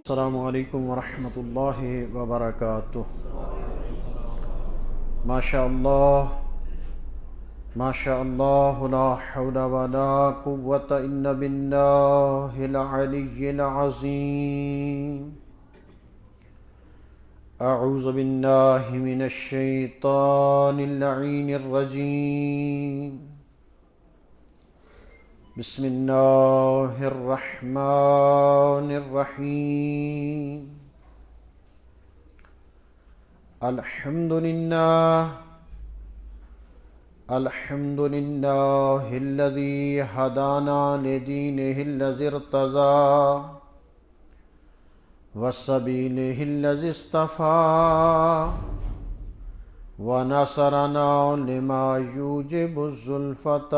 السلام علیکم ورحمۃ اللہ وبرکاتہ۔ ماشاء اللہ لا حول ولا قوة الا باللہ العلی العظیم۔ اعوذ باللہ من الشیطان اللعین الرجیم۔ بسم اللہ الرحمن الرحیم۔ الحمد للہ الذی ہدانا لدینہ الذی ارتضی وسبیلہ الذی اصطفیٰ ونصرنا لما یوجب الزلفۃ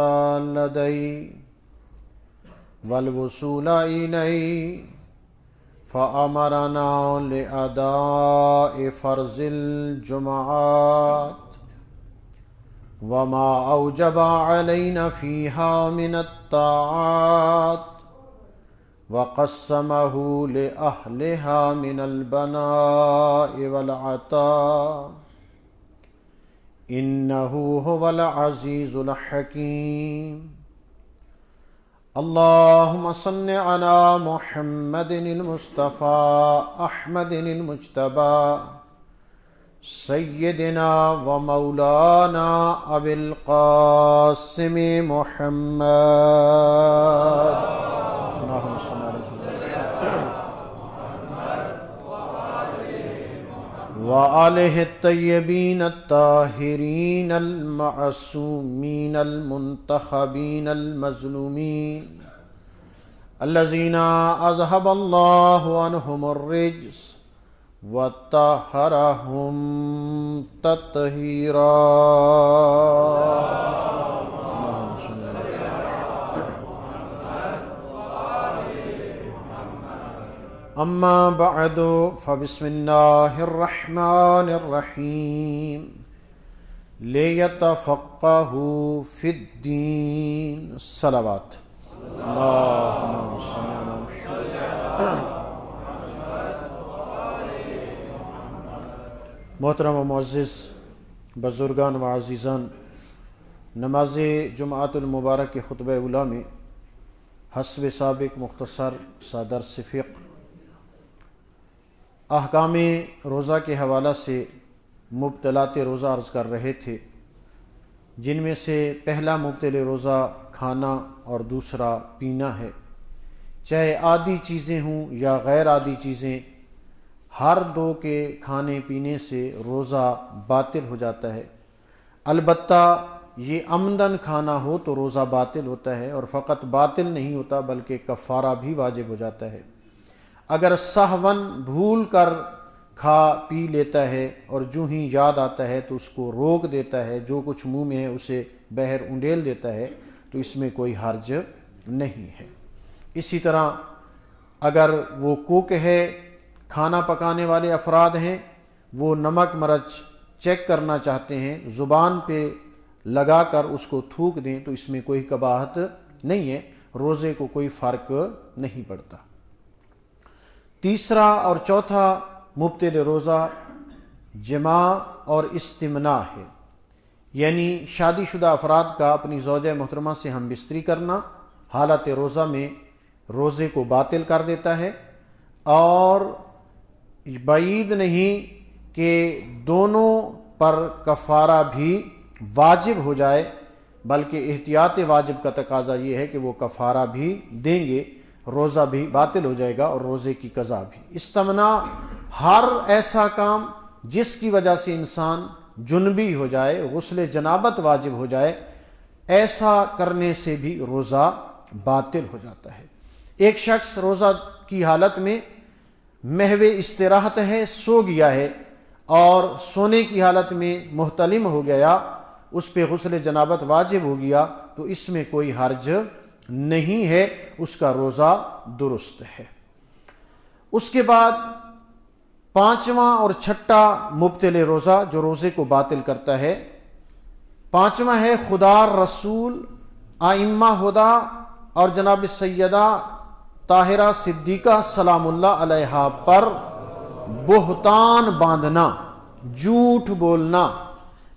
لدیہ والوصول الیہ فامرنا لاداء فرض الجمعات وما اوجب علینا فیہا من الطاعات وقسمہ لأہلہا من البناء والعطاء انہ هو العزیز الحکیم۔ اللہم صل علی محمد المصطفى احمد المجتبى سیدنا و مولانا ابی القاسم محمد اللہم صل علی وآلہ الطیبین الطاہرین المعصومین المنتخبین المظلومین الذین اذہب اللہ عنہم الرجس وطہرہم تطہیرا۔ اما بعد فبسم اللہ الرحمن الرحیم۔ لیتفقہوا فی الدین۔ صلوات اللہم صل علی محمد۔ محترم و معزز بزرگان و عزیزان، نماز جمعۃ المبارک کے خطبہ اولیٰ میں حسب سابق مختصر سا درس فقہ احکام روزہ کے حوالہ سے مبطلات روزہ عرض کر رہے تھے، جن میں سے پہلا مبطل روزہ کھانا اور دوسرا پینا ہے۔ چاہے عادی چیزیں ہوں یا غیر عادی چیزیں، ہر دو کے کھانے پینے سے روزہ باطل ہو جاتا ہے۔ البتہ یہ عمدن کھانا ہو تو روزہ باطل ہوتا ہے، اور فقط باطل نہیں ہوتا بلکہ کفارہ بھی واجب ہو جاتا ہے۔ اگر سہون بھول کر کھا پی لیتا ہے اور جو ہی یاد آتا ہے تو اس کو روک دیتا ہے، جو کچھ منہ میں ہے اسے بہر انڈیل دیتا ہے، تو اس میں کوئی حرج نہیں ہے۔ اسی طرح اگر وہ کوک ہے، کھانا پکانے والے افراد ہیں، وہ نمک مرچ چیک کرنا چاہتے ہیں، زبان پہ لگا کر اس کو تھوک دیں تو اس میں کوئی قباحت نہیں ہے، روزے کو کوئی فرق نہیں پڑتا۔ تیسرا اور چوتھا مبطل روزہ جماع اور استمناء ہے، یعنی شادی شدہ افراد کا اپنی زوجہ محترمہ سے ہم بستری کرنا حالت روزہ میں روزے کو باطل کر دیتا ہے، اور بعید نہیں کہ دونوں پر کفارہ بھی واجب ہو جائے، بلکہ احتیاط واجب کا تقاضا یہ ہے کہ وہ کفارہ بھی دیں گے، روزہ بھی باطل ہو جائے گا اور روزے کی قضا بھی۔ استمناء ہر ایسا کام جس کی وجہ سے انسان جنبی ہو جائے، غسل جنابت واجب ہو جائے، ایسا کرنے سے بھی روزہ باطل ہو جاتا ہے۔ ایک شخص روزہ کی حالت میں محو استراحت ہے، سو گیا ہے، اور سونے کی حالت میں محتلم ہو گیا، اس پہ غسل جنابت واجب ہو گیا، تو اس میں کوئی حرج نہیں ہے، اس کا روزہ درست ہے۔ اس کے بعد پانچواں اور چھٹا مبطل روزہ جو روزے کو باطل کرتا ہے، پانچواں ہے خدا رسول ائمہ ہدا اور جناب سیدہ طاہرہ صدیقہ سلام اللہ علیہا پر بہتان باندھنا، جھوٹ بولنا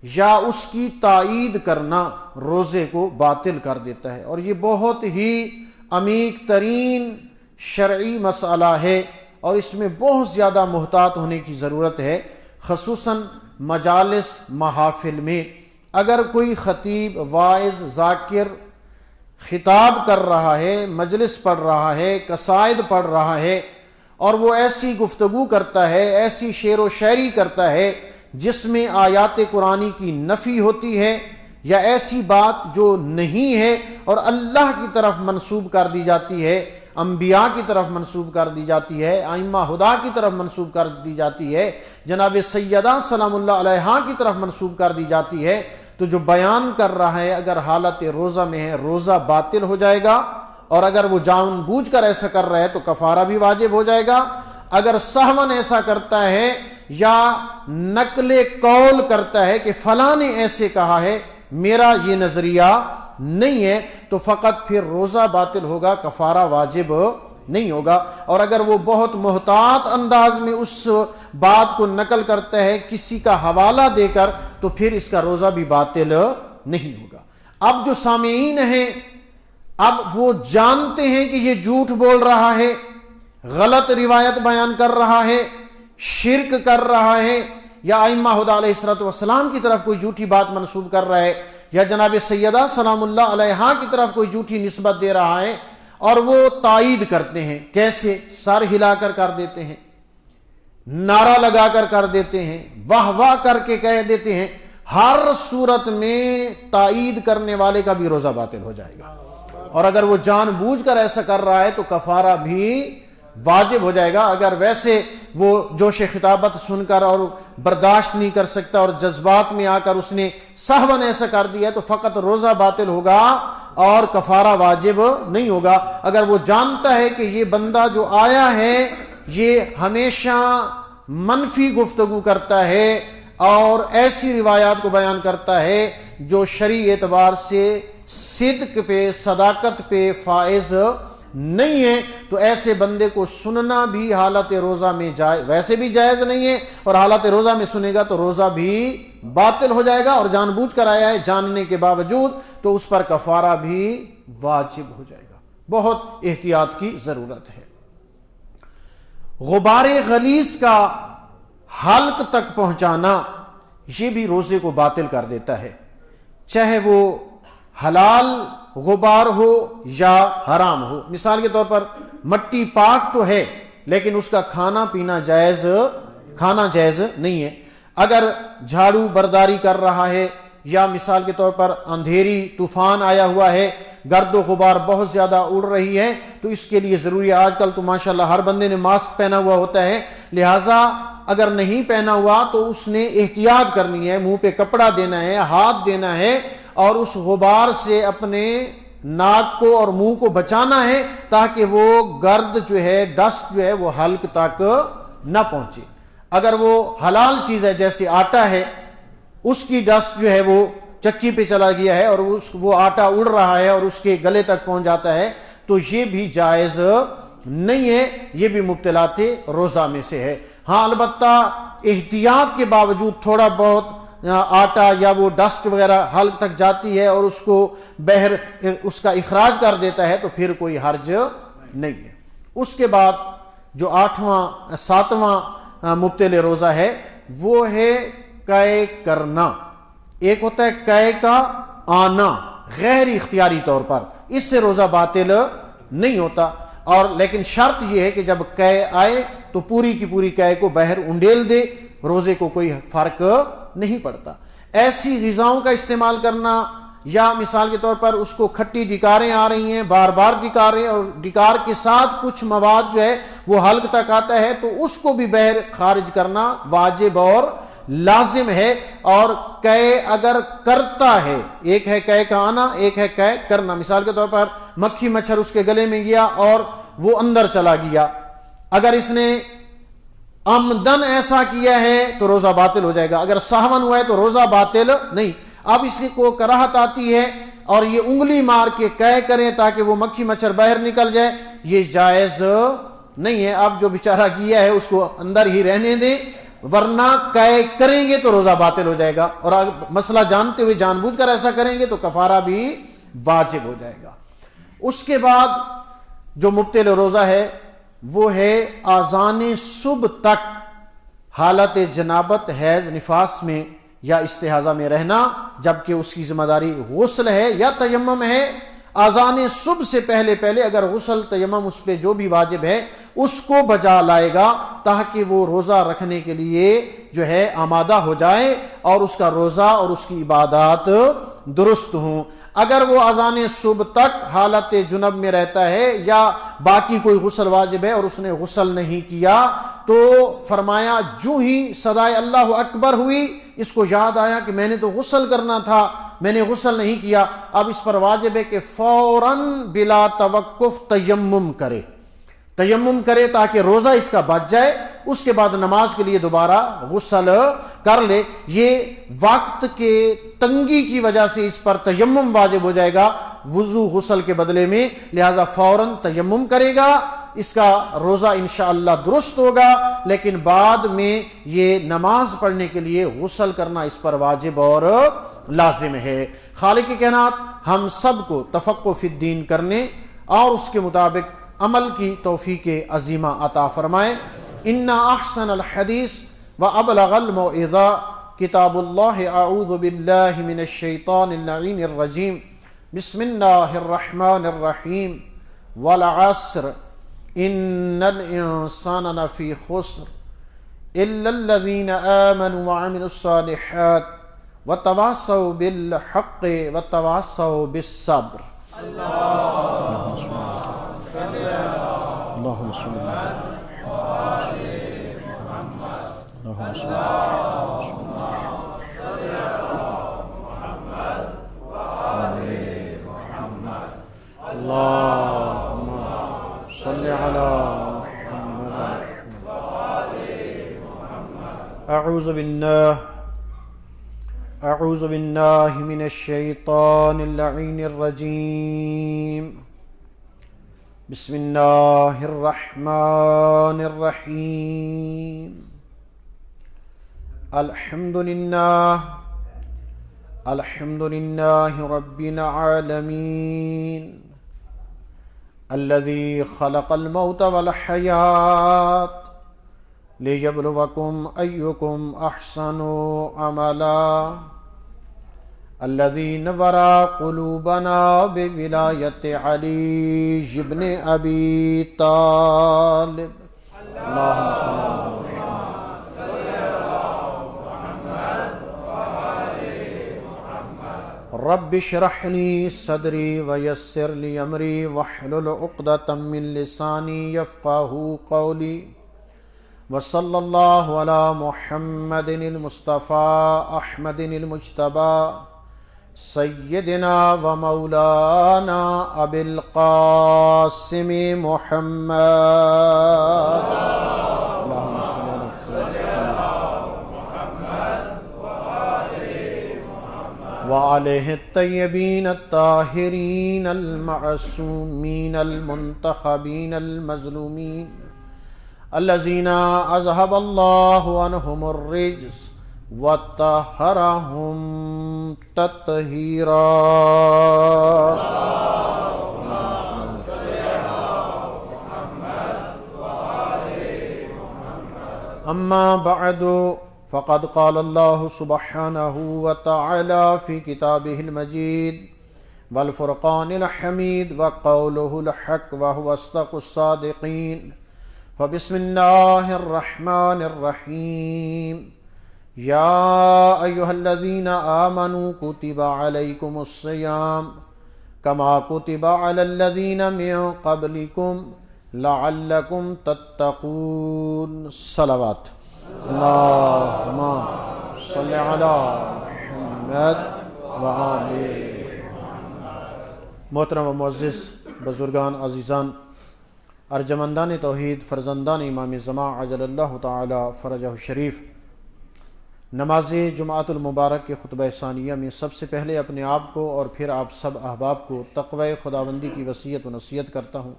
یا اس کی تائید کرنا روزے کو باطل کر دیتا ہے، اور یہ بہت ہی عمیق ترین شرعی مسئلہ ہے اور اس میں بہت زیادہ محتاط ہونے کی ضرورت ہے، خصوصاً مجالس محافل میں۔ اگر کوئی خطیب، واعظ، ذاکر خطاب کر رہا ہے، مجلس پڑھ رہا ہے، قصائد پڑھ رہا ہے، اور وہ ایسی گفتگو کرتا ہے، ایسی شعر و شاعری کرتا ہے جس میں آیات قرآنی کی نفی ہوتی ہے یا ایسی بات جو نہیں ہے اور اللہ کی طرف منسوب کر دی جاتی ہے، انبیاء کی طرف منسوب کر دی جاتی ہے، ائمہ ہدا کی طرف منسوب کر دی جاتی ہے، جناب سیدہ سلام اللہ علیہا کی طرف منسوب کر دی جاتی ہے، تو جو بیان کر رہا ہے اگر حالت روزہ میں ہے روزہ باطل ہو جائے گا، اور اگر وہ جان بوجھ کر ایسا کر رہا ہے تو کفارہ بھی واجب ہو جائے گا۔ اگر سہون ایسا کرتا ہے یا نقل قول کرتا ہے کہ فلاں نے ایسے کہا ہے، میرا یہ نظریہ نہیں ہے، تو فقط پھر روزہ باطل ہوگا، کفارہ واجب نہیں ہوگا۔ اور اگر وہ بہت محتاط انداز میں اس بات کو نقل کرتا ہے کسی کا حوالہ دے کر، تو پھر اس کا روزہ بھی باطل نہیں ہوگا۔ اب جو سامعین ہیں اب وہ جانتے ہیں کہ یہ جھوٹ بول رہا ہے، غلط روایت بیان کر رہا ہے، شرک کر رہا ہے، یا ائمہ ہدا علیہ الصلوۃ والسلام کی طرف کوئی جھوٹی بات منسوب کر رہا ہے، یا جناب سیدہ سلام اللہ علیہا کی طرف کوئی جھوٹی نسبت دے رہا ہے، اور وہ تائید کرتے ہیں۔ کیسے؟ سر ہلا کر دیتے ہیں، نعرہ لگا کر دیتے ہیں، واہ واہ کر کے کہہ دیتے ہیں۔ ہر صورت میں تائید کرنے والے کا بھی روزہ باطل ہو جائے گا، اور اگر وہ جان بوجھ کر ایسا کر رہا ہے تو کفارہ بھی واجب ہو جائے گا۔ اگر ویسے وہ جوش خطابت سن کر اور برداشت نہیں کر سکتا اور جذبات میں آ کر اس نے سہون ایسا کر دیا تو فقط روزہ باطل ہوگا اور کفارہ واجب نہیں ہوگا۔ اگر وہ جانتا ہے کہ یہ بندہ جو آیا ہے یہ ہمیشہ منفی گفتگو کرتا ہے اور ایسی روایات کو بیان کرتا ہے جو شرعی اعتبار سے صدق پہ، صداقت پہ فائز نہیں ہے، تو ایسے بندے کو سننا بھی حالت روزہ میں ویسے بھی جائز نہیں ہے، اور حالت روزہ میں سنے گا تو روزہ بھی باطل ہو جائے گا، اور جان بوجھ کر آیا ہے جاننے کے باوجود تو اس پر کفارہ بھی واجب ہو جائے گا۔ بہت احتیاط کی ضرورت ہے۔ غبار غلیظ کا حلق تک پہنچانا یہ بھی روزے کو باطل کر دیتا ہے، چاہے وہ حلال غبار ہو یا حرام ہو۔ مثال کے طور پر مٹی پاک تو ہے لیکن اس کا کھانا پینا جائز نہیں ہے۔ اگر جھاڑو برداری کر رہا ہے یا مثال کے طور پر اندھیری طوفان آیا ہوا ہے، گرد و غبار بہت زیادہ اڑ رہی ہے، تو اس کے لیے ضروری ہے، آج کل تو ماشاءاللہ ہر بندے نے ماسک پہنا ہوا ہوتا ہے، لہٰذا اگر نہیں پہنا ہوا تو اس نے احتیاط کرنی ہے، منہ پہ کپڑا دینا ہے، ہاتھ دینا ہے، اور اس غبار سے اپنے ناک کو اور منہ کو بچانا ہے تاکہ وہ گرد جو ہے، ڈسٹ جو ہے وہ حلق تک نہ پہنچے۔ اگر وہ حلال چیز ہے جیسے آٹا ہے، اس کی ڈسٹ جو ہے وہ چکی پہ چلا گیا ہے اور وہ آٹا اڑ رہا ہے اور اس کے گلے تک پہنچ جاتا ہے، تو یہ بھی جائز نہیں ہے، یہ بھی مبطلات روزہ میں سے ہے۔ ہاں البتہ احتیاط کے باوجود تھوڑا بہت آٹا یا وہ ڈسٹ وغیرہ حلق تک جاتی ہے اور اس کو بہر اس کا اخراج کر دیتا ہے تو پھر کوئی حرج نہیں ہے۔ اس کے بعد جو 7واں مبطل روزہ ہے وہ ہے قے کرنا۔ ایک ہوتا ہے قے کا آنا غیر اختیاری طور پر، اس سے روزہ باطل نہیں ہوتا، اور لیکن شرط یہ ہے کہ جب قے آئے تو پوری کی پوری قے کو بہر انڈیل دے، روزے کو کوئی فرق نہیں پڑتا۔ ایسی غذاؤں کا استعمال کرنا، یا مثال کے طور پر اس کو کھٹی ڈکاریں آ رہی ہیں، بار بار ڈکاریں، اور ڈکار کے ساتھ کچھ مواد جو ہے وہ حلق تک آتا ہے تو اس کو بھی بہر خارج کرنا واجب اور لازم ہے۔ اور قے اگر کرتا ہے، ایک ہے قے کا آنا، ایک ہے قے کرنا۔ مثال کے طور پر مکھی مچھر اس کے گلے میں گیا اور وہ اندر چلا گیا، اگر اس نے عمدن ایسا کیا ہے تو روزہ باطل ہو جائے گا، اگر سہون ہوا ہے تو روزہ باطل نہیں۔ اب اس کو کراہت آتی ہے اور یہ انگلی مار کے قے کریں تاکہ وہ مکھی مچھر باہر نکل جائے، یہ جائز نہیں ہے. اب جو بیچارہ کیا ہے اس کو اندر ہی رہنے دیں، ورنہ قے کریں گے تو روزہ باطل ہو جائے گا، اور مسئلہ جانتے ہوئے جان بوجھ کر ایسا کریں گے تو کفارہ بھی واجب ہو جائے گا. اس کے بعد جو مبطل روزہ ہے وہ ہے آذان صبح تک حالت جنابت، حیض، نفاس میں یا استحاضہ میں رہنا، جبکہ اس کی ذمہ داری غسل ہے یا تیمم ہے. آذان صبح سے پہلے اگر غسل تیمم اس پہ جو بھی واجب ہے اس کو بجا لائے گا تاکہ وہ روزہ رکھنے کے لیے جو ہے آمادہ ہو جائے اور اس کا روزہ اور اس کی عبادات درست ہوں. اگر وہ آذان صبح تک حالت جنب میں رہتا ہے یا باقی کوئی غسل واجب ہے اور اس نے غسل نہیں کیا تو فرمایا جو ہی صدائے اللہ اکبر ہوئی اس کو یاد آیا کہ میں نے تو غسل کرنا تھا، میں نے غسل نہیں کیا. اب اس پر واجب ہے کہ فوراً بلا توقف تیمم کرے تاکہ روزہ اس کا بچ جائے. اس کے بعد نماز کے لیے دوبارہ غسل کر لے. یہ وقت کے تنگی کی وجہ سے اس پر تیمم واجب ہو جائے گا وضو غسل کے بدلے میں، لہذا فوراً تیمم کرے گا، اس کا روزہ انشاءاللہ درست ہوگا. لیکن بعد میں یہ نماز پڑھنے کے لیے غسل کرنا اس پر واجب اور لازم ہے. خالق کی کائنات ہم سب کو تفقہ فی الدین کرنے اور اس کے مطابق عمل کی توفیق عظیمہ عطا فرمائے. ان احسن الحدیث وابلغ الموعظہ کتاب اللہ. اعوذ باللہ من الشیطان اللعین الرجیم. بسم اللہ الرحمن الرحیم. والعصر ان الانسان لفی خسر الا الذین آمنوا وعملوا الصالحات وتواصوا بالحق وتواصوا بالصبر. اللهم صل على محمد. اعوذ باللہ من الشیطان اللعین الرجیم. بسم اللہ الرحمن الرحیم. الحمد للہ رب العالمین الذي خلق الموت والحیات ليبلوكم أيكم أحسن عملا الذي نور قلوبنا بولاية علي بن أبي طالب. اللهم صل رب اشرح لي صدري ويسر لي أمري واحلل عقدة من لساني يفقهوا قولي. وصلى الله على محمد المصطفى أحمد المجتبى سيدنا ومولانا أبي القاسم محمد. اللهم صل وعليه الطيبين الطاهرين المعصومين المنتخبين المظلومين الذين أذهب الله عنهم الرجس وطهرهم تطهيرا. أما بعد فقد قال الله سبحانه وتعالى في كتابه المجيد والفرقان الحميد وقوله الحق وهو أصدق الصادقين. فبسم الله الرحمن الرحيم. يا أيها الذين آمنوا كتب عليكم الصيام كما كتب على الذين من قبلكم لعلكم تتقون. صلوات. اللهم صل على محمد وآل محمد. محترم و معزز بزرگان عزیزان، ارجمندان توحید، فرزندان امام زمان عجل اللہ تعالی فرجہ الشریف، نماز جمعۃ المبارک کے خطبہ ثانیہ میں سب سے پہلے اپنے آپ کو اور پھر آپ سب احباب کو تقوی خداوندی کی وصیت و نصیحت کرتا ہوں۔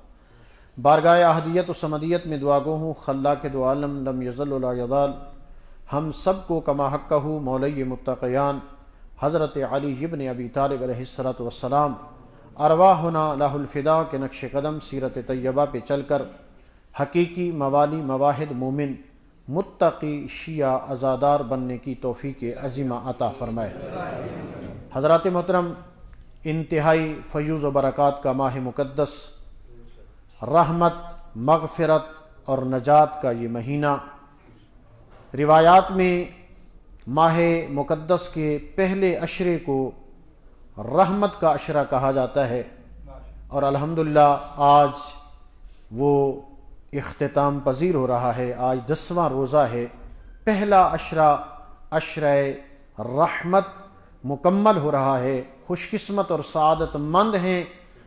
بارگاہ احدیت و صمدیت میں دعا گو ہوں، خلاق دو عالم لم یزل ولا یزال، ہم سب کو کما حقہ مولی متقیان حضرت علی ابن ابی طالب علیہ الصلوۃ والسلام ارواحنا لہ الفدا کے نقش قدم سیرت طیبہ پہ چل کر حقیقی موالی مواحد مومن متقی شیعہ عزادار بننے کی توفیق عظیمہ عطا فرمائے۔ حضرات محترم، انتہائی فیوز و برکات کا ماہ مقدس، رحمت، مغفرت اور نجات کا یہ مہینہ، روایات میں ماہ مقدس کے پہلے عشرے کو رحمت کا عشرہ کہا جاتا ہے، اور الحمدللہ آج وہ اختتام پذیر ہو رہا ہے۔ آج 10واں روزہ ہے، پہلا عشرہ رحمت مکمل ہو رہا ہے۔ خوش قسمت اور سعادت مند ہیں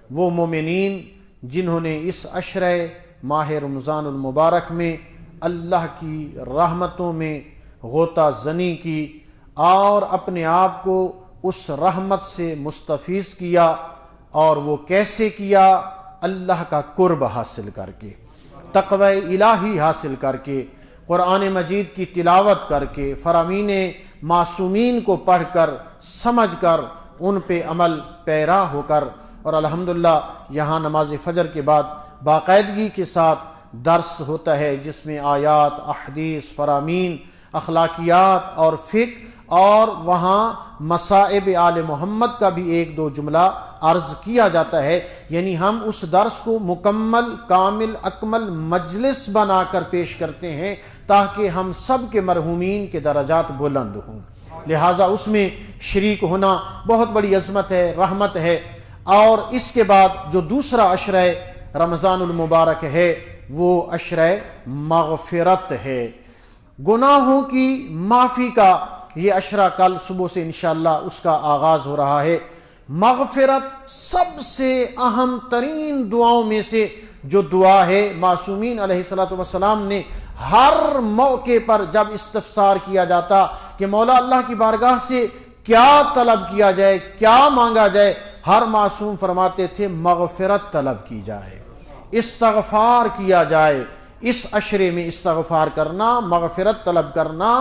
وہ مومنین جنہوں نے اس عشرہ ماہ رمضان المبارک میں اللہ کی رحمتوں میں غوطہ زنی کی اور اپنے آپ کو اس رحمت سے مستفیض کیا، اور وہ کیسے کیا؟ اللہ کا قرب حاصل کر کے، تقوی الہی حاصل کر کے، قرآن مجید کی تلاوت کر کے، فرامین معصومین کو پڑھ کر، سمجھ کر، ان پہ عمل پیرا ہو کر، اور الحمدللہ یہاں نماز فجر کے بعد باقاعدگی کے ساتھ درس ہوتا ہے جس میں آیات، احادیث، فرامین، اخلاقیات اور فقہ، اور وہاں مصائب آل محمد کا بھی ایک دو جملہ عرض کیا جاتا ہے۔ یعنی ہم اس درس کو مکمل، کامل، اکمل مجلس بنا کر پیش کرتے ہیں تاکہ ہم سب کے مرحومین کے درجات بلند ہوں، لہٰذا اس میں شریک ہونا بہت بڑی عظمت ہے، رحمت ہے۔ اور اس کے بعد جو دوسرا عشرہ رمضان المبارک ہے وہ عشرہ مغفرت ہے، گناہوں کی معافی کا یہ عشرہ کل صبح سے انشاءاللہ اس کا آغاز ہو رہا ہے۔ مغفرت سب سے اہم ترین دعاؤں میں سے جو دعا ہے، معصومین علیہ الصلوۃ والسلام نے ہر موقع پر جب استفسار کیا جاتا کہ مولا اللہ کی بارگاہ سے کیا طلب کیا جائے، کیا مانگا جائے، ہر معصوم فرماتے تھے مغفرت طلب کی جائے، استغفار کیا جائے۔ اس عشرے میں استغفار کرنا، مغفرت طلب کرنا،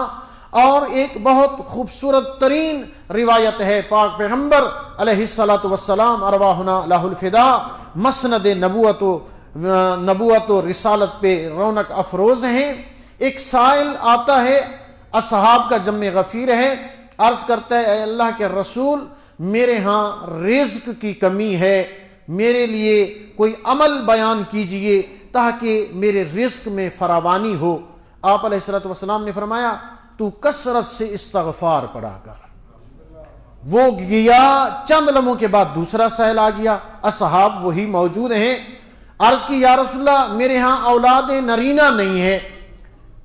اور ایک بہت خوبصورت ترین روایت ہے، پاک پیغمبر علیہ الصلوۃ والسلام ارواحنا لہ الفدا مسند نبوت و رسالت پہ رونق افروز ہیں۔ ایک سائل آتا ہے، اصحاب کا جمع غفیر ہے، عرض کرتا ہے اے اللہ کے رسول، میرے ہاں رزق کی کمی ہے، میرے لیے کوئی عمل بیان کیجئے تاکہ میرے رزق میں فراوانی ہو۔ آپ علیہ الصلوۃ والسلام نے فرمایا تو کثرت سے استغفار پڑھا کر۔ وہ گیا، چند لمحوں کے بعد دوسرا سائل آ گیا، اصحاب وہی موجود ہیں، عرض کی یا رسول اللہ میرے ہاں اولاد نرینہ نہیں ہے،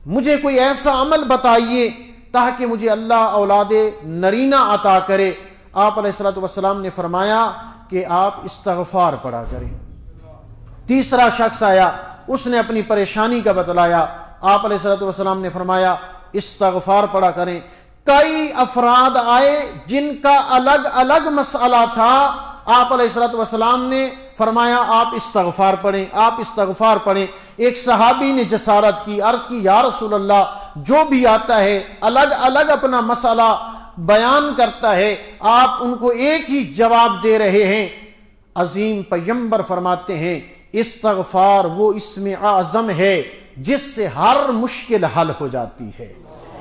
مجھے کوئی ایسا عمل بتائیے تاکہ مجھے اللہ اولاد نرینہ عطا کرے۔ آپ علیہ الصلوۃ والسلام نے فرمایا کہ آپ استغفار پڑھا کریں۔ تیسرا شخص آیا، اس نے اپنی پریشانی کا بتلایا، آپ علیہ الصلوۃ والسلام نے فرمایا استغفار پڑھا کریں۔ کئی افراد آئے جن کا الگ الگ مسئلہ تھا، آپ علیہ الصلوۃ والسلام نے فرمایا آپ استغفار پڑھیں، آپ استغفار پڑھیں۔ ایک صحابی نے جسارت کی، عرض کی یا رسول اللہ جو بھی آتا ہے الگ الگ اپنا مسئلہ بیان کرتا ہے، آپ ان کو ایک ہی جواب دے رہے ہیں۔ عظیم پیغمبر فرماتے ہیں استغفار وہ اسم اعظم ہے جس سے ہر مشکل حل ہو جاتی ہے،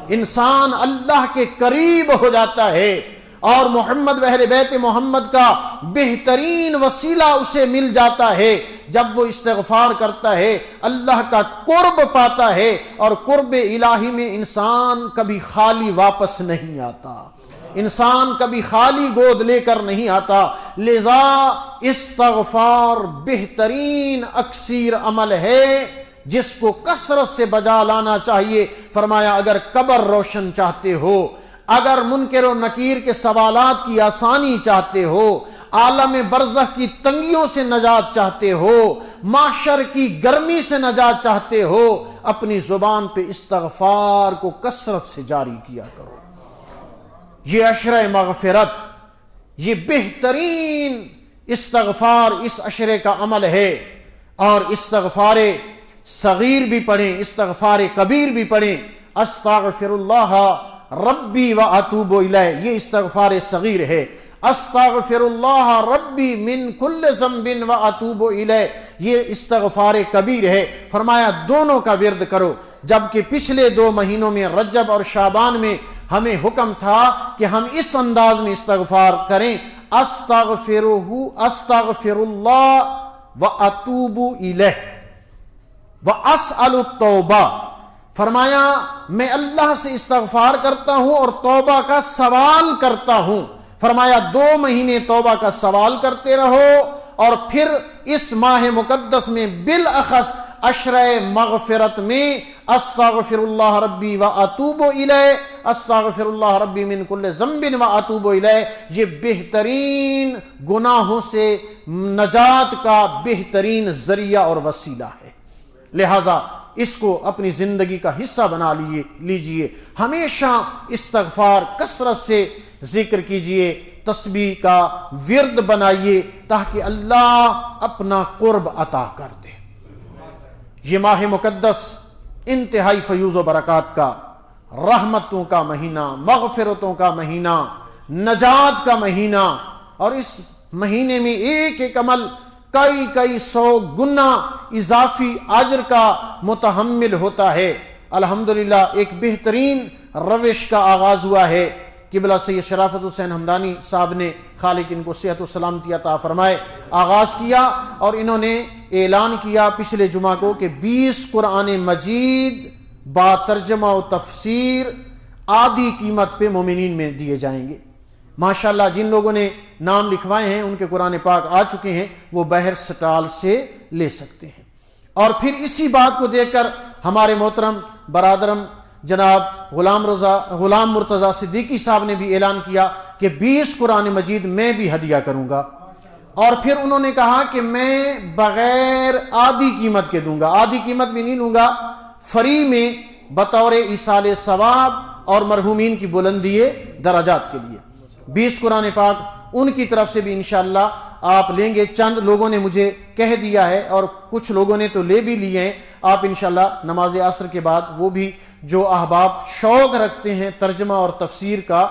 انسان اللہ کے قریب ہو جاتا ہے، اور محمد و اہل بیت محمد کا بہترین وسیلہ اسے مل جاتا ہے۔ جب وہ استغفار کرتا ہے اللہ کا قرب پاتا ہے، اور قرب الہی میں انسان کبھی خالی واپس نہیں آتا، انسان کبھی خالی گود لے کر نہیں آتا۔ لذا استغفار بہترین اکثیر عمل ہے جس کو کثرت سے بجا لانا چاہیے۔ فرمایا اگر قبر روشن چاہتے ہو، اگر منکر و نکیر کے سوالات کی آسانی چاہتے ہو، عالم برزخ کی تنگیوں سے نجات چاہتے ہو، معاشر کی گرمی سے نجات چاہتے ہو، اپنی زبان پہ استغفار کو کثرت سے جاری کیا کرو۔ یہ عشرہ مغفرت، یہ بہترین استغفار اس عشرے کا عمل ہے. اور استغفار صغیر بھی پڑھیں، استغفار کبیر بھی پڑھیں. استغفر اللہ ربی و اتوب الیہ، یہ استغفار صغیر ہے. استغفر اللہ ربی من کل ذنب و اتوب الیہ، یہ استغفار کبیر ہے. فرمایا دونوں کا ورد کرو. جبکہ پچھلے 2 مہینوں میں رجب اور شعبان میں ہمیں حکم تھا کہ ہم اس انداز میں استغفار کریں، استغفر اللہ و اتوب الیہ و اسأل التوبہ. فرمایا میں اللہ سے استغفار کرتا ہوں اور توبہ کا سوال کرتا ہوں. فرمایا 2 مہینے توبہ کا سوال کرتے رہو، اور پھر اس ماہ مقدس میں بالاخص عشرہ مغفرت میں استغفر اللہ ربی و اتوب الیہ، استغفر اللہ ربی من کل ذنب و اتوب الیہ، یہ بہترین گناہوں سے نجات کا بہترین ذریعہ اور وسیلہ ہے. لہذا اس کو اپنی زندگی کا حصہ بنا لیجئے. ہمیشہ استغفار کثرت سے ذکر کیجئے، تسبیح کا ورد بنائیے تاکہ اللہ اپنا قرب عطا کر دے. یہ ماہ مقدس انتہائی فیوز و برکات کا، رحمتوں کا مہینہ، مغفرتوں کا مہینہ، نجات کا مہینہ، اور اس مہینے میں ایک ایک عمل کئی 100 گنا اضافی اجر کا متحمل ہوتا ہے. الحمدللہ ایک بہترین روش کا آغاز ہوا ہے. قبلہ سید شرافت حسین ہمدانی صاحب نے، خالق ان کو صحت و سلامتی عطا فرمائے، آغاز کیا اور انہوں نے اعلان کیا پچھلے جمعہ کو کہ 20 قرآن مجید با ترجمہ و تفسیر آدھی قیمت پہ مومنین میں دیے جائیں گے. ماشاءاللہ جن لوگوں نے نام لکھوائے ہیں ان کے قرآن پاک آ چکے ہیں، وہ بہر سٹال سے لے سکتے ہیں. اور پھر اسی بات کو دیکھ کر ہمارے محترم برادرم جناب غلام مرتضیٰ صدیقی صاحب نے بھی اعلان کیا کہ 20 قرآن مجید میں بھی ہدیہ کروں گا. اور پھر انہوں نے کہا کہ میں بغیر آدھی قیمت کے دوں گا، آدھی قیمت بھی نہیں لوں گا، فری میں بطور ایصال ثواب اور مرحومین کی بلندی درجات کے لیے. 20 قرآن پاک ان کی طرف سے بھی انشاءاللہ آپ لیں گے. چند لوگوں نے مجھے کہہ دیا ہے اور کچھ لوگوں نے تو لے بھی لیے ہیں. آپ انشاءاللہ نماز عصر کے بعد وہ بھی جو احباب شوق رکھتے ہیں ترجمہ اور تفسیر کا،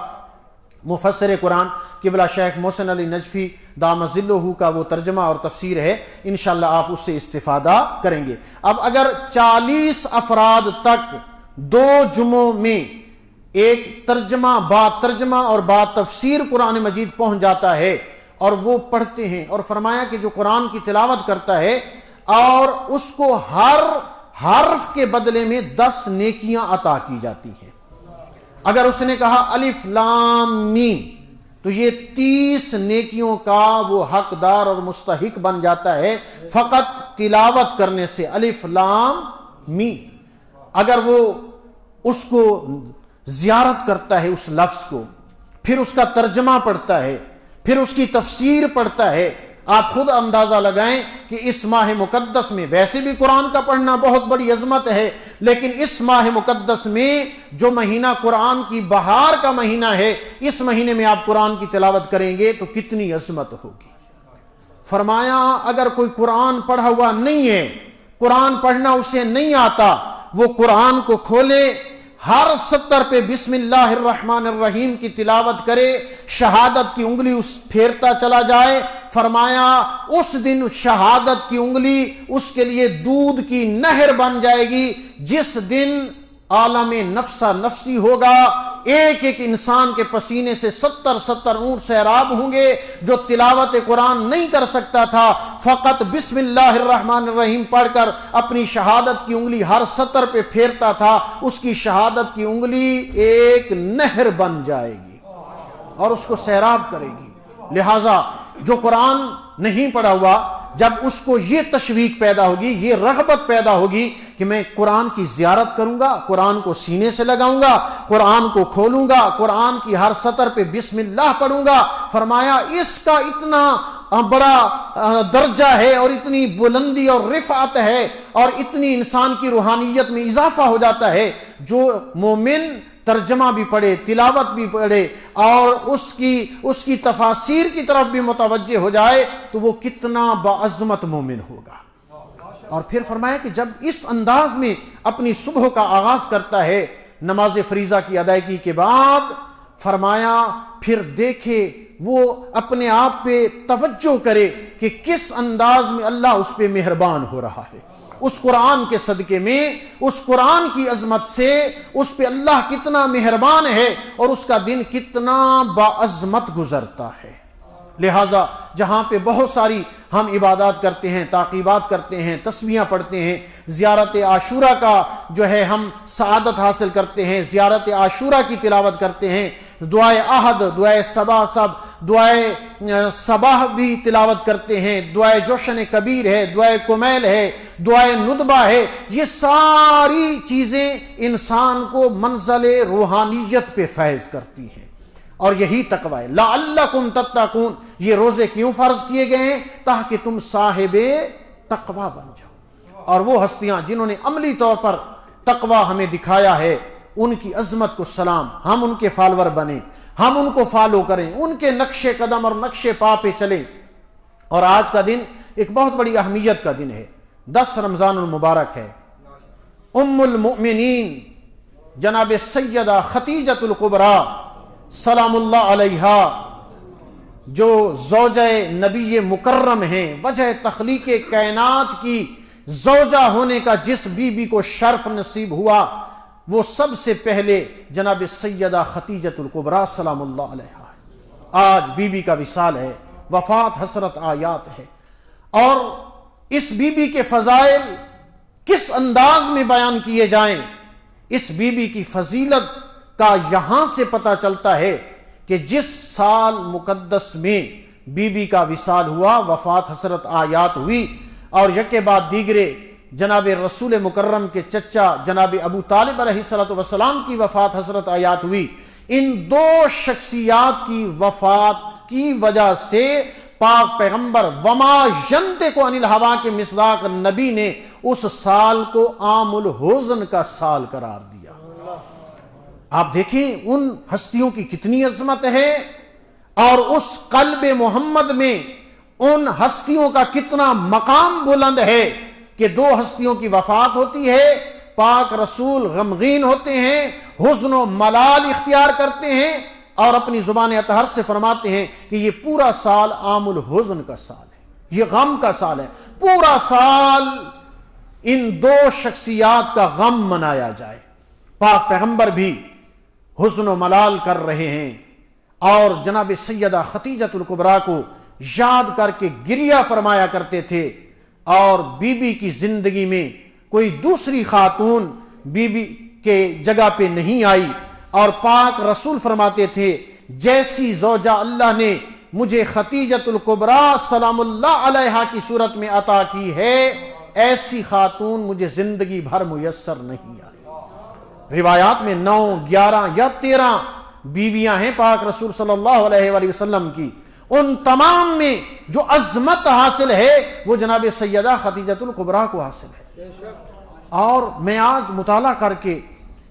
مفسر قرآن قبلہ شیخ محسن علی نجفی دامت ظلہ کا وہ ترجمہ اور تفسیر ہے، انشاءاللہ آپ اس سے استفادہ کریں گے. اب اگر 40 افراد تک 2 جمعوں میں ایک ترجمہ اور با تفسیر قرآن مجید پہنچ جاتا ہے اور وہ پڑھتے ہیں، اور فرمایا کہ جو قرآن کی تلاوت کرتا ہے اور اس کو ہر حرف کے بدلے میں 10 نیکیاں عطا کی جاتی ہیں. اگر اس نے کہا الف لام میم تو یہ 30 نیکیوں کا وہ حقدار اور مستحق بن جاتا ہے فقط تلاوت کرنے سے، الف لام میم. اگر وہ اس کو زیارت کرتا ہے اس لفظ کو، پھر اس کا ترجمہ پڑھتا ہے، پھر اس کی تفسیر پڑھتا ہے، آپ خود اندازہ لگائیں کہ اس ماہ مقدس میں ویسے بھی قرآن کا پڑھنا بہت بڑی عظمت ہے، لیکن اس ماہ مقدس میں جو مہینہ قرآن کی بہار کا مہینہ ہے، اس مہینے میں آپ قرآن کی تلاوت کریں گے تو کتنی عظمت ہوگی. فرمایا اگر کوئی قرآن پڑھا ہوا نہیں ہے، قرآن پڑھنا اسے نہیں آتا، وہ قرآن کو کھولے، ہر سطر پہ بسم اللہ الرحمن الرحیم کی تلاوت کرے، شہادت کی انگلی اس پھیرتا چلا جائے. فرمایا اس دن شہادت کی انگلی اس کے لیے دودھ کی نہر بن جائے گی. جس دن عالم نفسا نفسی ہوگا، ایک ایک انسان کے پسینے سے 70 اونٹ سیراب ہوں گے. جو تلاوت قرآن نہیں کر سکتا تھا، فقط بسم اللہ الرحمن الرحیم پڑھ کر اپنی شہادت کی انگلی ہر سطر پہ پھیرتا تھا، اس کی شہادت کی انگلی ایک نہر بن جائے گی اور اس کو سیراب کرے گی. لہذا جو قرآن نہیں پڑھا ہوا، جب اس کو یہ تشویق پیدا ہوگی، یہ رغبت پیدا ہوگی کہ میں قرآن کی زیارت کروں گا، قرآن کو سینے سے لگاؤں گا، قرآن کو کھولوں گا، قرآن کی ہر سطر پہ بسم اللہ پڑھوں گا. فرمایا اس کا اتنا بڑا درجہ ہے اور اتنی بلندی اور رفعت ہے اور اتنی انسان کی روحانیت میں اضافہ ہو جاتا ہے. جو مومن ترجمہ بھی پڑھے، تلاوت بھی پڑھے اور اس کی تفاسیر کی طرف بھی متوجہ ہو جائے تو وہ کتنا باعظمت مومن ہوگا۔ اور پھر فرمایا کہ جب اس انداز میں اپنی صبح کا آغاز کرتا ہے نماز فریضہ کی ادائیگی کے بعد، فرمایا پھر دیکھے وہ اپنے آپ پہ توجہ کرے کہ کس انداز میں اللہ اس پہ مہربان ہو رہا ہے، اس قرآن کے صدقے میں، اس قرآن کی عظمت سے اس پہ اللہ کتنا مہربان ہے اور اس کا دن کتنا باعظمت گزرتا ہے۔ لہذا جہاں پہ بہت ساری ہم عبادات کرتے ہیں، تعقیبات کرتے ہیں، تسبیحاں پڑھتے ہیں، زیارت عاشورہ کا جو ہے ہم سعادت حاصل کرتے ہیں، زیارت عاشورہ کی تلاوت کرتے ہیں، دعائے عہد، دعائے صباح، دعائے صباح بھی تلاوت کرتے ہیں، دعائے جوشن کبیر ہے، دعائے کمیل ہے، دعائے ندبہ ہے، یہ ساری چیزیں انسان کو منزل روحانیت پہ فیض کرتی ہیں۔ اور یہی تقوی ہے، لعلکم تتقون، یہ روزے کیوں فرض کیے گئے ہیں؟ تاکہ تم صاحب تقوی بن جاؤ۔ اور وہ ہستیاں جنہوں نے عملی طور پر تقوی ہمیں دکھایا ہے، ان کی عظمت کو سلام، ہم ان کے فالور بنیں، ہم ان کو فالو کریں، ان کے نقش قدم اور نقش پا پہ چلیں۔ اور آج کا دن ایک بہت بڑی اہمیت کا دن ہے، 10 رمضان المبارک ہے۔ ام المؤمنین جناب سیدہ خدیجۃ الکبریٰ سلام اللہ علیہا، جو زوجہ نبی مکرم ہیں، وجہ تخلیق کائنات کی زوجہ ہونے کا جس بی بی کو شرف نصیب ہوا، وہ سب سے پہلے جناب سیدہ خدیجۃ الکبریٰ سلام اللہ علیہا ہے۔ آج بی بی کا وصال ہے، وفات حسرت آیات ہے، اور اس بی بی کے فضائل کس انداز میں بیان کیے جائیں، اس بی بی کی فضیلت کا یہاں سے پتہ چلتا ہے کہ جس سال مقدس میں بی بی کا وصال ہوا، وفات حسرت آیات ہوئی، اور یکے بعد دیگرے جناب رسول مکرم کے چچا جناب ابو طالب علیہ السلام کی وفات حسرت آیات ہوئی، ان دو شخصیات کی وفات کی وجہ سے پاک پیغمبر وما ینطق عن الہوا کے مصداق نبی نے اس سال کو عام الحزن کا سال قرار دیا۔ آپ دیکھیں ان ہستیوں کی کتنی عظمت ہے، اور اس قلب محمد میں ان ہستیوں کا کتنا مقام بلند ہے کہ دو ہستیوں کی وفات ہوتی ہے، پاک رسول غمگین ہوتے ہیں، حزن و ملال اختیار کرتے ہیں، اور اپنی زبان اطہر سے فرماتے ہیں کہ یہ پورا سال عام الحزن کا سال ہے، یہ غم کا سال ہے، پورا سال ان دو شخصیات کا غم منایا جائے۔ پاک پیغمبر بھی حزن و ملال کر رہے ہیں، اور جناب سیدہ خدیجۃ الکبریٰ کو یاد کر کے گریہ فرمایا کرتے تھے، اور بی بی کی زندگی میں کوئی دوسری خاتون بی بی کے جگہ پہ نہیں آئی، اور پاک رسول فرماتے تھے جیسی زوجہ اللہ نے مجھے خدیجۃ الکبریٰ سلام اللہ علیہا کی صورت میں عطا کی ہے، ایسی خاتون مجھے زندگی بھر میسر نہیں آئی۔ روایات میں 9، 11 یا 13 بیویاں ہیں پاک رسول صلی اللہ علیہ وآلہ وسلم کی، ان تمام میں جو عظمت حاصل ہے وہ جناب سیدہ خدیجۃ الکبریٰ کو حاصل ہے۔ اور میں آج مطالعہ کر کے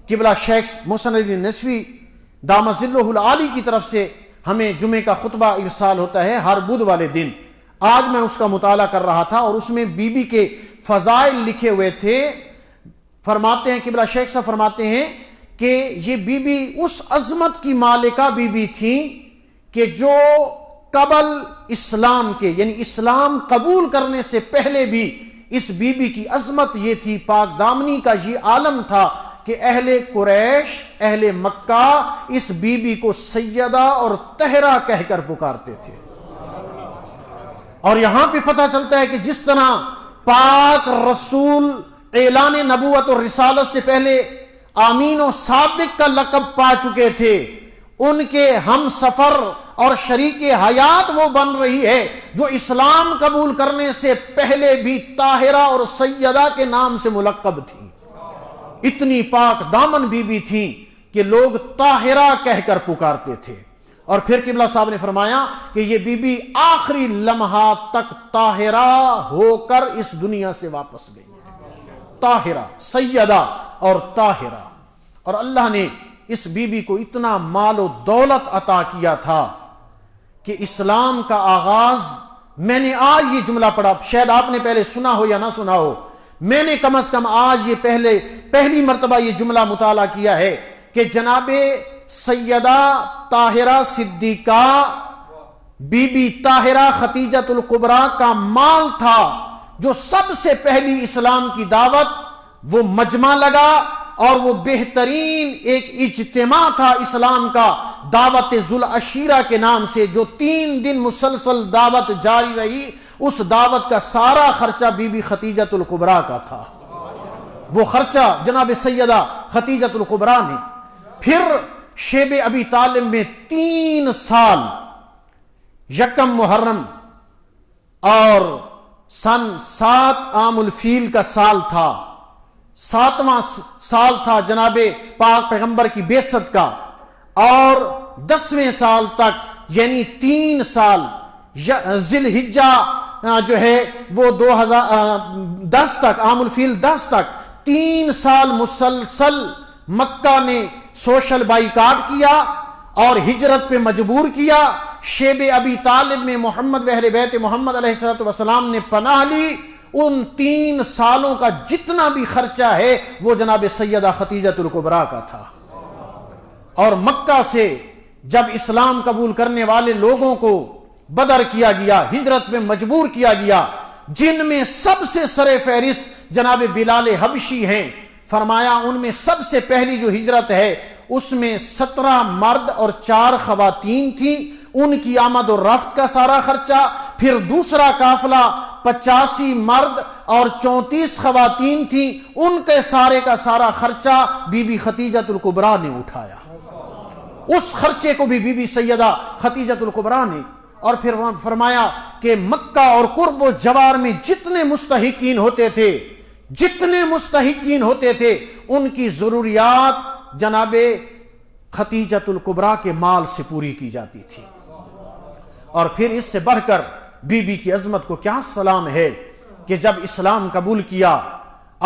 قبلہ شیخ محسن علی نصفی دامت ظلہ العالی کی طرف سے ہمیں جمعے کا خطبہ ارسال ہوتا ہے ہر بدھ والے دن، آج میں اس کا مطالعہ کر رہا تھا، اور اس میں بی بی کے فضائل لکھے ہوئے تھے۔ فرماتے ہیں قبلہ شیخ صاحب فرماتے ہیں کہ یہ بی بی اس عظمت کی مالکہ بی بی تھی کہ جو قبل اسلام کے، یعنی اسلام قبول کرنے سے پہلے بھی اس بی بی کی عظمت یہ تھی، پاک دامنی کا یہ عالم تھا کہ اہل قریش، اہل مکہ اس بی بی کو سیدہ اور طاہرہ کہہ کر پکارتے تھے۔ اور یہاں پہ پتہ چلتا ہے کہ جس طرح پاک رسول اعلان نبوت اور رسالت سے پہلے آمین و صادق کا لقب پا چکے تھے، ان کے ہم سفر اور شریک حیات وہ بن رہی ہے جو اسلام قبول کرنے سے پہلے بھی طاہرہ اور سیدہ کے نام سے ملقب تھی۔ اتنی پاک دامن بی بی تھی کہ لوگ طاہرہ کہہ کر پکارتے تھے۔ اور پھر قبلہ صاحب نے فرمایا کہ یہ بی بی آخری لمحات تک طاہرہ ہو کر اس دنیا سے واپس گئی، طاہرہ، سیدہ اور طاہرہ۔ اور اللہ نے اس بی بی کو اتنا مال و دولت عطا کیا تھا کہ اسلام کا آغاز، میں نے آج یہ جملہ پڑھا، شاید آپ نے پہلے سنا ہو یا نہ سنا ہو، میں نے کم از کم آج یہ پہلی مرتبہ یہ جملہ مطالعہ کیا ہے کہ جناب سیدہ طاہرہ صدیقہ بی بی طاہرہ ختیجۃ الکبریٰ کا مال تھا جو سب سے پہلی اسلام کی دعوت، وہ مجمع لگا اور وہ بہترین ایک اجتماع تھا اسلام کا، دعوت ذوالعشیرہ کے نام سے، جو 3 دن مسلسل دعوت جاری رہی۔ اس دعوت کا سارا خرچہ بی بی ختیجۃ الکبریٰ کا تھا، وہ خرچہ جناب سیدہ ختیجۃ الکبریٰ نے۔ پھر شیب ابی طالب میں 3 سال، یکم محرم اور سن 7 عام الفیل کا سال تھا، 7واں سال تھا جناب پاک پیغمبر کی بعثت کا، اور 10ویں سال تک یعنی 3 سال ذی الحجہ جو ہے وہ 2010 تک، عام الفیل 10 تک 3 سال مسلسل مکہ نے سوشل بائیکاٹ کیا اور ہجرت پہ مجبور کیا۔ شیب ابی طالب میں محمد و اہل بیت محمد علیہ السلام نے پناہ لی۔ ان 3 سالوں کا جتنا بھی خرچہ ہے وہ جناب سیدہ ختیجۃ الکبریٰ کا تھا۔ اور مکہ سے جب اسلام قبول کرنے والے لوگوں کو بدر کیا گیا، ہجرت میں مجبور کیا گیا، جن میں سب سے سر فہرست جناب بلال حبشی ہیں، فرمایا ان میں سب سے پہلی جو ہجرت ہے اس میں 17 مرد اور 4 خواتین تھیں، ان کی آمد و رفت کا سارا خرچہ۔ پھر دوسرا قافلہ 85 مرد اور 34 خواتین تھیں، ان کے سارے کا سارا خرچہ بی بی ختیجۃ الکبریٰ نے اٹھایا۔ اس خرچے کو بھی بی بی سیدہ ختیجۃ الکبریٰ نے۔ اور پھر فرمایا کہ مکہ اور قرب و جوار میں جتنے مستحقین ہوتے تھے ان کی ضروریات جناب ختیجۃ الکبریٰ کے مال سے پوری کی جاتی تھی۔ اور پھر اس سے بڑھ کر بی بی کی عظمت کو کیا سلام ہے کہ جب اسلام قبول کیا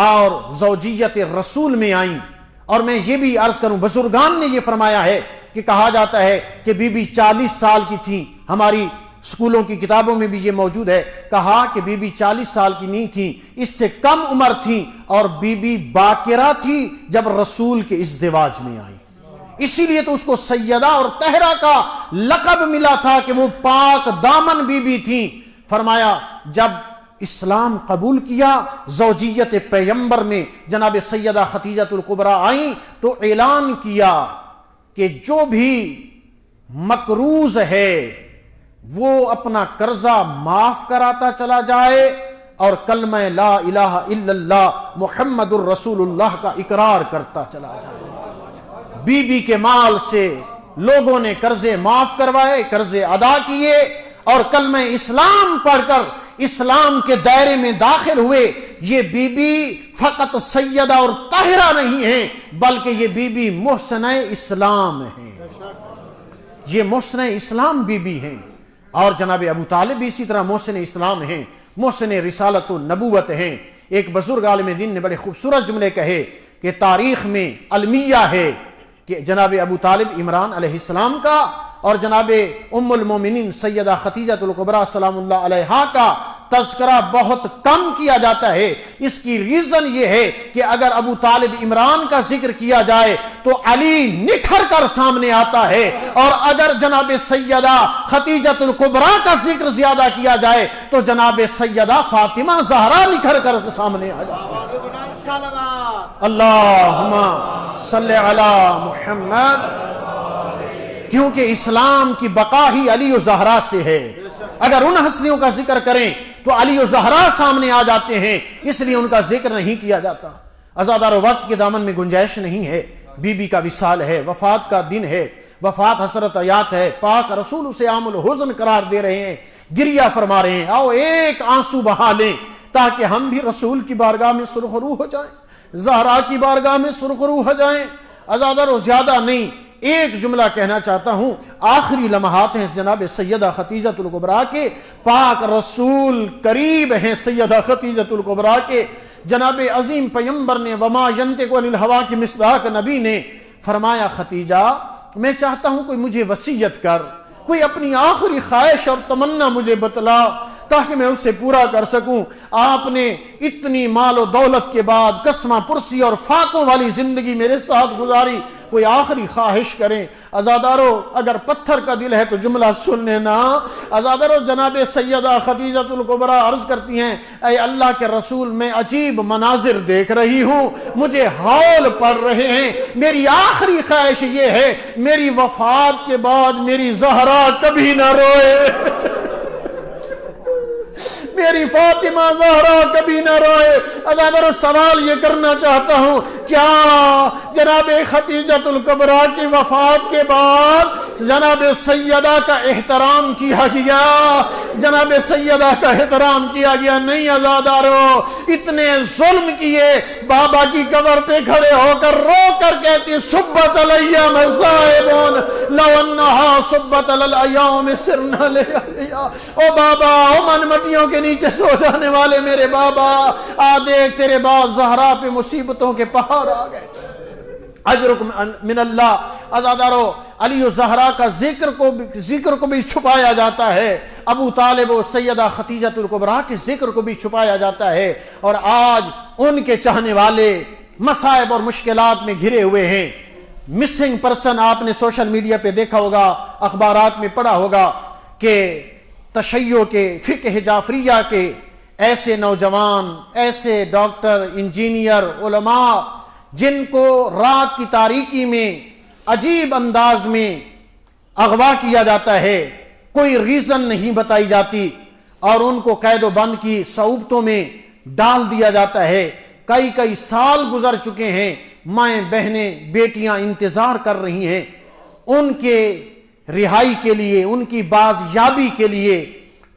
اور زوجیت رسول میں آئیں۔ اور میں یہ بھی عرض کروں، بزرگان نے یہ فرمایا ہے کہ کہا جاتا ہے کہ بی بی 40 سال کی تھیں، ہماری سکولوں کی کتابوں میں بھی یہ موجود ہے، کہا کہ بی بی 40 سال کی نہیں تھیں، اس سے کم عمر تھیں، اور بی بی باکرہ تھی جب رسول کے ازدواج میں آئیں۔ اسی لیے تو اس کو سیدہ اور طاہرہ کا لقب ملا تھا کہ وہ پاک دامن بی بی تھیں۔ فرمایا جب اسلام قبول کیا، زوجیت پیغمبر میں جناب سیدہ ختیجۃ الکبریٰ آئیں تو اعلان کیا کہ جو بھی مقروض ہے وہ اپنا قرضہ معاف کراتا چلا جائے اور کلمہ لا الہ الا اللہ محمد الرسول اللہ کا اقرار کرتا چلا جائے۔ بی بی کے مال سے لوگوں نے قرضے معاف کروائے، قرضے ادا کیے، اور کلمہ اسلام پڑھ کر اسلام کے دائرے میں داخل ہوئے۔ یہ بی بی فقط سیدہ اور طاہرہ نہیں ہیں، بلکہ یہ بی بی محسنہ اسلام ہیں، یہ محسن اسلام بی بی ہیں۔ اور جناب ابو طالب بھی اسی طرح محسن اسلام ہیں، محسن رسالت و نبوت ہیں۔ ایک بزرگ عالم دین نے بڑے خوبصورت جملے کہے کہ تاریخ میں المیہ ہے کہ جناب ابو طالب عمران علیہ السلام کا اور جناب ام المومنین سیدہ ختیجۃ الکبریٰ سلام اللہ علیہا کا تذکرہ بہت کم کیا جاتا ہے۔ اس کی ریزن یہ ہے کہ اگر ابو طالب عمران کا ذکر کیا جائے تو علی نکھر کر سامنے آتا ہے، اور اگر جناب سیدہ ختیجۃ الکبریٰ کا ذکر زیادہ کیا جائے تو جناب سیدہ فاطمہ زہرا نکھر کر سامنے آ جاتا ہے۔ اللہم صلی علی محمد، کیونکہ اسلام کی بقا ہی علی و زہرا سے ہے۔ اگر ان ہستیوں کا ذکر کریں تو علی و زہرا سامنے آ جاتے ہیں، اس لیے ان کا ذکر نہیں کیا جاتا۔ عزادار وقت کے دامن میں گنجائش نہیں ہے، بی بی کا وصال ہے، وفات کا دن ہے، وفات حسرت آیات ہے، پاک رسول اسے عام الحزن قرار دے رہے ہیں، گریہ فرما رہے ہیں۔ آؤ ایک آنسو بہا لیں تاکہ ہم بھی رسول کی بارگاہ میں سرخ روح ہو جائیں، زہرا کی بارگاہ میں سرخ روح ہو جائیں۔ عزادار و زیادہ نہیں، ایک جملہ کہنا چاہتا ہوں، آخری لمحات ہیں جناب سیدہ ختیجۃ الکبریٰ کے، پاک رسول قریب ہیں سیدہ ختیجۃ الکبریٰ کے۔ جناب عظیم پیغمبر نے وما ینطق عن الہویٰ کی مصداق نبی نے فرمایا ختیجہ میں چاہتا ہوں کوئی مجھے وصیت کر، کوئی اپنی آخری خواہش اور تمنا مجھے بتلا تاکہ میں اسے پورا کر سکوں۔ آپ نے اتنی مال و دولت کے بعد قسمہ پرسی اور فاقوں والی زندگی میرے ساتھ گزاری، کوئی آخری خواہش کریں۔ عزادارو اگر پتھر کا دل ہے تو جملہ سن لینا۔ عزادارو جناب سیدہ خدیجۃ الکبریٰ عرض کرتی ہیں اے اللہ کے رسول میں عجیب مناظر دیکھ رہی ہوں، مجھے ہول پڑ رہے ہیں، میری آخری خواہش یہ ہے میری وفات کے بعد میری زہرا کبھی نہ روئے، میری فاطمہ زہرا کبھی نہ روئے۔ عزادارو سوال یہ کرنا چاہتا ہوں، کیا جناب خدیجۃ الکبریٰ کی وفات کے بعد جناب سیدہ کا احترام کیا گیا؟ جناب سیدہ کا احترام کیا گیا نہیں عزادارو، اتنے ظلم کیے، بابا کی قبر پہ کھڑے ہو کر رو کر کہتی صبت علیہ مصائب لو انہا صبت علی الایام سرنا لیا۔ او بابا، او من مٹیوں کے نیچے سو جانے والے میرے بابا، آ دیکھ تیرے بعد زہرا پہ مصیبتوں کے پہاڑ آ گئے، اجرک من اللہ۔ عزادارو علی و زہرا کا ذکر کو بھی چھپایا جاتا ہے، ابو طالب و سیدہ خدیجۃ الکبریٰ کے ذکر کو بھی چھپایا جاتا ہے، اور آج ان کے چاہنے والے مصائب اور مشکلات میں گھرے ہوئے ہیں۔ مسنگ پرسن آپ نے سوشل میڈیا پہ دیکھا ہوگا، اخبارات میں پڑھا ہوگا کہ تشیع کے، فقہ جعفریہ کے ایسے نوجوان، ایسے ڈاکٹر، انجینئر، علماء جن کو رات کی تاریکی میں عجیب انداز میں اغوا کیا جاتا ہے، کوئی ریزن نہیں بتائی جاتی، اور ان کو قید و بند کی صعوبتوں میں ڈال دیا جاتا ہے۔ کئی سال گزر چکے ہیں، مائیں بہنیں بیٹیاں انتظار کر رہی ہیں ان کے رہائی کے لیے، ان کی بازیابی کے لیے۔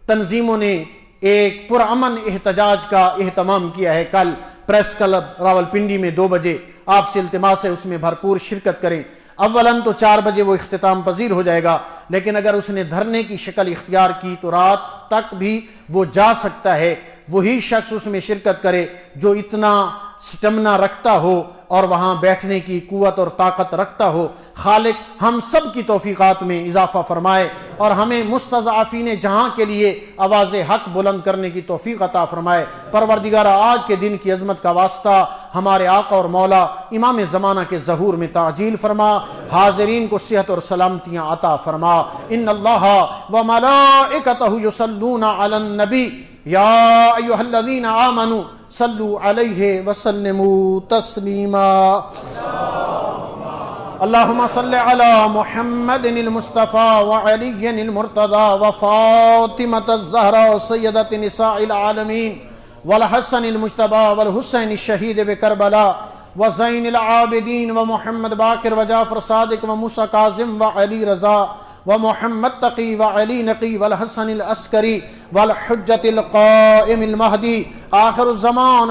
تنظیموں نے ایک پرامن احتجاج کا اہتمام کیا ہے، کل پریس کلب راولپنڈی میں 2 بجے، آپ سے التماس ہے اس میں بھرپور شرکت کریں۔ اولاً تو 4 بجے وہ اختتام پذیر ہو جائے گا، لیکن اگر اس نے دھرنے کی شکل اختیار کی تو رات تک بھی وہ جا سکتا ہے۔ وہی شخص اس میں شرکت کرے جو اتنا سٹمنا رکھتا ہو اور وہاں بیٹھنے کی قوت اور طاقت رکھتا ہو۔ خالق ہم سب کی توفیقات میں اضافہ فرمائے اور ہمیں مستضعفین جہاں کے لیے آواز حق بلند کرنے کی توفیق عطا فرمائے۔ پروردگارہ آج کے دن کی عظمت کا واسطہ ہمارے آقا اور مولا امام زمانہ کے ظہور میں تعجیل فرما، حاضرین کو صحت اور سلامتیاں عطا فرما۔ ان اللہ و ملائکتہ یصلون علی النبی یا ایھا الذین آمنوا صلوا علیہ وسلموا تسلیما۔ اللہم صل علی محمد المصطفى وعلی المرتضى وفاطمة الزہراء سیدۃ نساء العالمین والحسن المجتبى والحسین الشہید بکربلاء وزین العابدین ومحمد باقر وجعفر صادق وموسیٰ کاظم وعلی رضا ومحمد تقی وعلی نقی والحسن العسکری والحجة القائم المہدی آخر الزمان